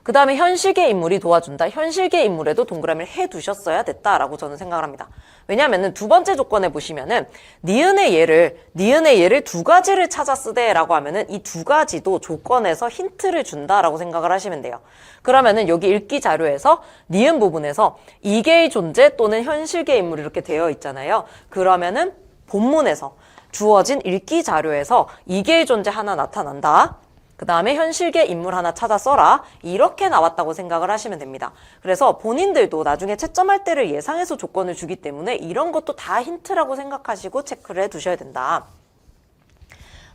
그 다음에 현실계 인물이 도와준다. 현실계 인물에도 동그라미를 해두셨어야 됐다라고 저는 생각을 합니다. 왜냐하면 두 번째 조건에 보시면은 니은의 예를 두 가지를 찾아 쓰되라고 하면은 이 두 가지도 조건에서 힌트를 준다라고 생각을 하시면 돼요. 그러면은 여기 읽기 자료에서 니은 부분에서 이계의 존재 또는 현실계 인물 이렇게 되어 있잖아요. 그러면은 본문에서 주어진 읽기 자료에서 이계의 존재 하나 나타난다. 그 다음에 현실계 인물 하나 찾아 써라. 이렇게 나왔다고 생각을 하시면 됩니다. 그래서 본인들도 나중에 채점할 때를 예상해서 조건을 주기 때문에 이런 것도 다 힌트라고 생각하시고 체크를 해두셔야 된다.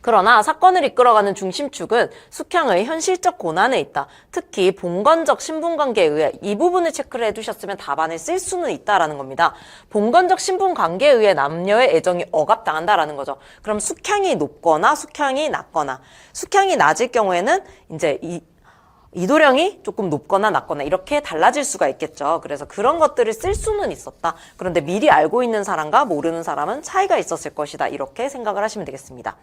그러나 사건을 이끌어가는 중심축은 숙향의 현실적 고난에 있다. 특히 봉건적 신분관계에 의해 이 부분을 체크를 해두셨으면 답안을 쓸 수는 있다라는 겁니다. 봉건적 신분관계에 의해 남녀의 애정이 억압당한다라는 거죠. 그럼 숙향이 높거나 숙향이 낮거나 숙향이 낮을 경우에는 이제 이도령이 조금 높거나 낮거나 이렇게 달라질 수가 있겠죠. 그래서 그런 것들을 쓸 수는 있었다. 그런데 미리 알고 있는 사람과 모르는 사람은 차이가 있었을 것이다. 이렇게 생각을 하시면 되겠습니다.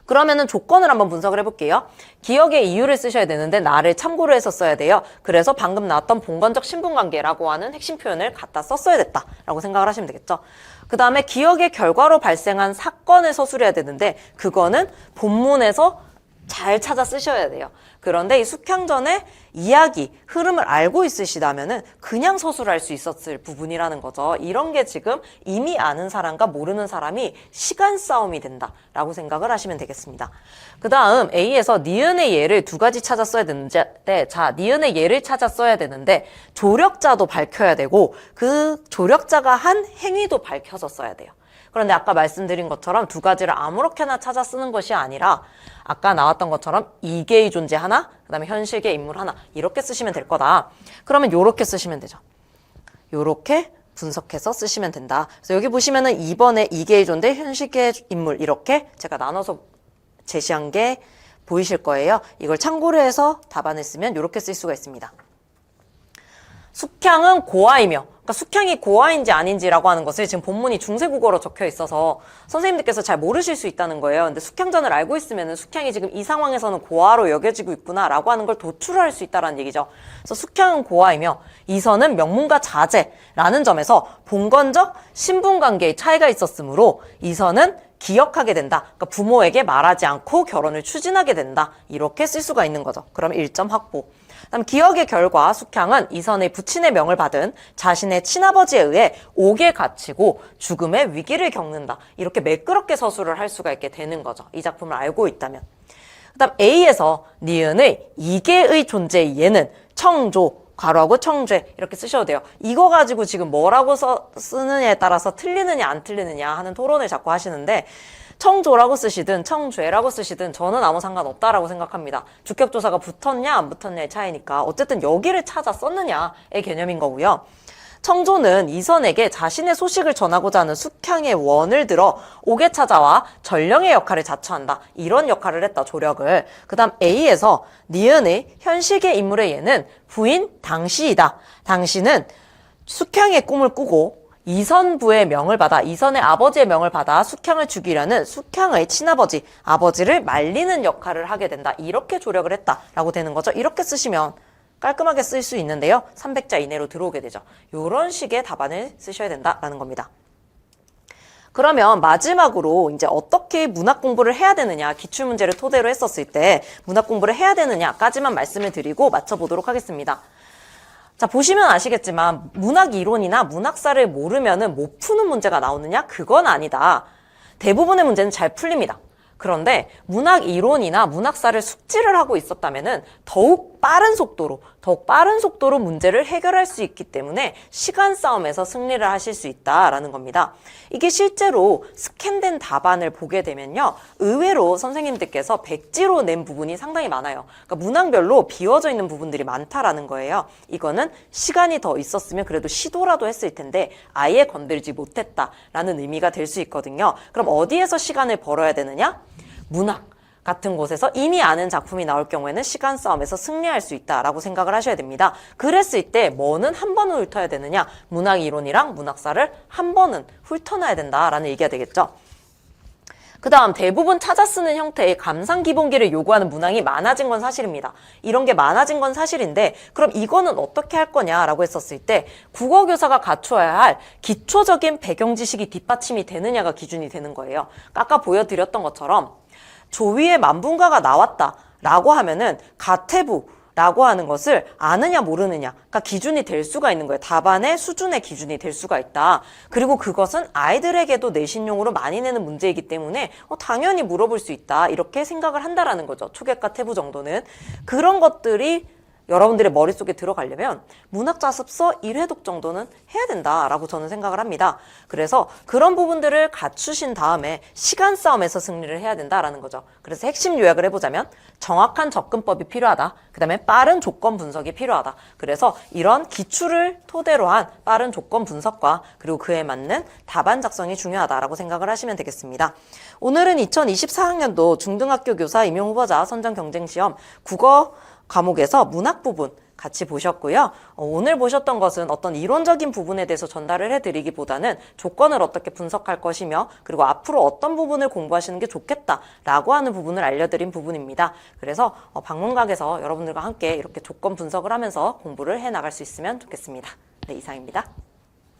그러면은 조건을 한번 분석을 해볼게요. 기억의 이유를 쓰셔야 되는데 나를 참고로 해서 써야 돼요. 그래서 방금 나왔던 본건적 신분관계라고 하는 핵심 표현을 갖다 썼어야 됐다라고 생각을 하시면 되겠죠. 그 다음에 기억의 결과로 발생한 사건을 서술해야 되는데 그거는 본문에서 잘 찾아 쓰셔야 돼요. 그런데 이 숙향전의 이야기, 흐름을 알고 있으시다면은 그냥 서술할 수 있었을 부분이라는 거죠. 이런 게 지금 이미 아는 사람과 모르는 사람이 시간 싸움이 된다라고 생각을 하시면 되겠습니다. 그 다음 A에서 니은의 예를 두 가지 찾아 써야 되는데, 자, 니은의 예를 찾아 써야 되는데 조력자도 밝혀야 되고 그 조력자가 한 행위도 밝혀서 써야 돼요. 그런데 아까 말씀드린 것처럼 두 가지를 아무렇게나 찾아 쓰는 것이 아니라 아까 나왔던 것처럼 이계의 존재 하나, 그 다음에 현실계 인물 하나 이렇게 쓰시면 될 거다. 그러면 요렇게 쓰시면 되죠. 요렇게 분석해서 쓰시면 된다. 그래서 여기 보시면은 2번에 이계의 존재, 현실계 인물 이렇게 제가 나눠서 제시한 게 보이실 거예요. 이걸 참고로 해서 답안을 쓰면 요렇게 쓸 수가 있습니다. 숙향은 고아이며, 그러니까 숙향이 고아인지 아닌지라고 하는 것을 지금 본문이 중세국어로 적혀 있어서 선생님들께서 잘 모르실 수 있다는 거예요. 근데 숙향전을 알고 있으면 숙향이 지금 이 상황에서는 고아로 여겨지고 있구나라고 하는 걸 도출할 수 있다는 얘기죠. 그래서 숙향은 고아이며 이선은 명문가 자제라는 점에서 본건적 신분관계의 차이가 있었으므로 이선은 기억하게 된다. 그러니까 부모에게 말하지 않고 결혼을 추진하게 된다. 이렇게 쓸 수가 있는 거죠. 그럼 1점 확보. 그다음 기억의 결과 숙향은 이선의 부친의 명을 받은 자신의 친아버지에 의해 옥에 갇히고 죽음의 위기를 겪는다. 이렇게 매끄럽게 서술을 할 수가 있게 되는 거죠. 이 작품을 알고 있다면. 그다음 A에서 니은의 이계의 존재의 예는 청조, 괄호하고 청죄 이렇게 쓰셔도 돼요. 이거 가지고 지금 뭐라고 쓰느냐에 따라서 틀리느냐 안 틀리느냐 하는 토론을 자꾸 하시는데 청조라고 쓰시든 청죄라고 쓰시든 저는 아무 상관없다라고 생각합니다. 주격조사가 붙었냐 안 붙었냐의 차이니까 어쨌든 여기를 찾아 썼느냐의 개념인 거고요. 청조는 이선에게 자신의 소식을 전하고자 하는 숙향의 원을 들어 옥에 찾아와 전령의 역할을 자처한다. 이런 역할을 했다, 조력을. 그 다음 A에서 니은의 현실계 인물의 예는 부인 당시이다. 당시는 숙향의 꿈을 꾸고 이선부의 명을 받아, 이선의 아버지의 명을 받아 숙향을 죽이려는 숙향의 친아버지, 아버지를 말리는 역할을 하게 된다. 이렇게 조력을 했다라고 되는 거죠. 이렇게 쓰시면 깔끔하게 쓸 수 있는데요. 300자 이내로 들어오게 되죠. 이런 식의 답안을 쓰셔야 된다라는 겁니다. 그러면 마지막으로 이제 어떻게 문학 공부를 해야 되느냐, 기출문제를 토대로 했었을 때 문학 공부를 해야 되느냐까지만 말씀을 드리고 맞춰보도록 하겠습니다. 자, 보시면 아시겠지만 문학 이론이나 문학사를 모르면은 못 푸는 문제가 나오느냐? 그건 아니다. 대부분의 문제는 잘 풀립니다. 그런데 문학 이론이나 문학사를 숙지를 하고 있었다면은 더욱 빠른 속도로 문제를 해결할 수 있기 때문에 시간 싸움에서 승리를 하실 수 있다라는 겁니다. 이게 실제로 스캔된 답안을 보게 되면요. 의외로 선생님들께서 백지로 낸 부분이 상당히 많아요. 그러니까 문항별로 비워져 있는 부분들이 많다라는 거예요. 이거는 시간이 더 있었으면 그래도 시도라도 했을 텐데 아예 건들지 못했다라는 의미가 될 수 있거든요. 그럼 어디에서 시간을 벌어야 되느냐? 문학 같은 곳에서 이미 아는 작품이 나올 경우에는 시간 싸움에서 승리할 수 있다라고 생각을 하셔야 됩니다. 그랬을 때 뭐는 한 번은 훑어야 되느냐? 문학 이론이랑 문학사를 한 번은 훑어놔야 된다라는 얘기가 되겠죠. 그 다음 대부분 찾아 쓰는 형태의 감상 기본기를 요구하는 문항이 많아진 건 사실입니다. 이런 게 많아진 건 사실인데 그럼 이거는 어떻게 할 거냐라고 했었을 때 국어교사가 갖추어야 할 기초적인 배경 지식이 뒷받침이 되느냐가 기준이 되는 거예요. 아까 보여드렸던 것처럼 조위의 만분가가 나왔다라고 하면은 가태부라고 하는 것을 아느냐 모르느냐가 기준이 될 수가 있는 거예요. 답안의 수준의 기준이 될 수가 있다. 그리고 그것은 아이들에게도 내신용으로 많이 내는 문제이기 때문에 당연히 물어볼 수 있다. 이렇게 생각을 한다라는 거죠. 초계과 태부 정도는. 그런 것들이 여러분들의 머릿속에 들어가려면 문학자습서 1회독 정도는 해야 된다라고 저는 생각을 합니다. 그래서 그런 부분들을 갖추신 다음에 시간 싸움에서 승리를 해야 된다라는 거죠. 그래서 핵심 요약을 해보자면 정확한 접근법이 필요하다. 그 다음에 빠른 조건 분석이 필요하다. 그래서 이런 기출을 토대로 한 빠른 조건 분석과 그리고 그에 맞는 답안 작성이 중요하다라고 생각을 하시면 되겠습니다. 오늘은 2024학년도 중등학교 교사 임용후보자 선정경쟁시험 국어 과목에서 문학 부분 같이 보셨고요. 오늘 보셨던 것은 어떤 이론적인 부분에 대해서 전달을 해드리기보다는 조건을 어떻게 분석할 것이며 그리고 앞으로 어떤 부분을 공부하시는 게 좋겠다라고 하는 부분을 알려드린 부분입니다. 그래서 방문각에서 여러분들과 함께 이렇게 조건 분석을 하면서 공부를 해나갈 수 있으면 좋겠습니다. 네, 이상입니다.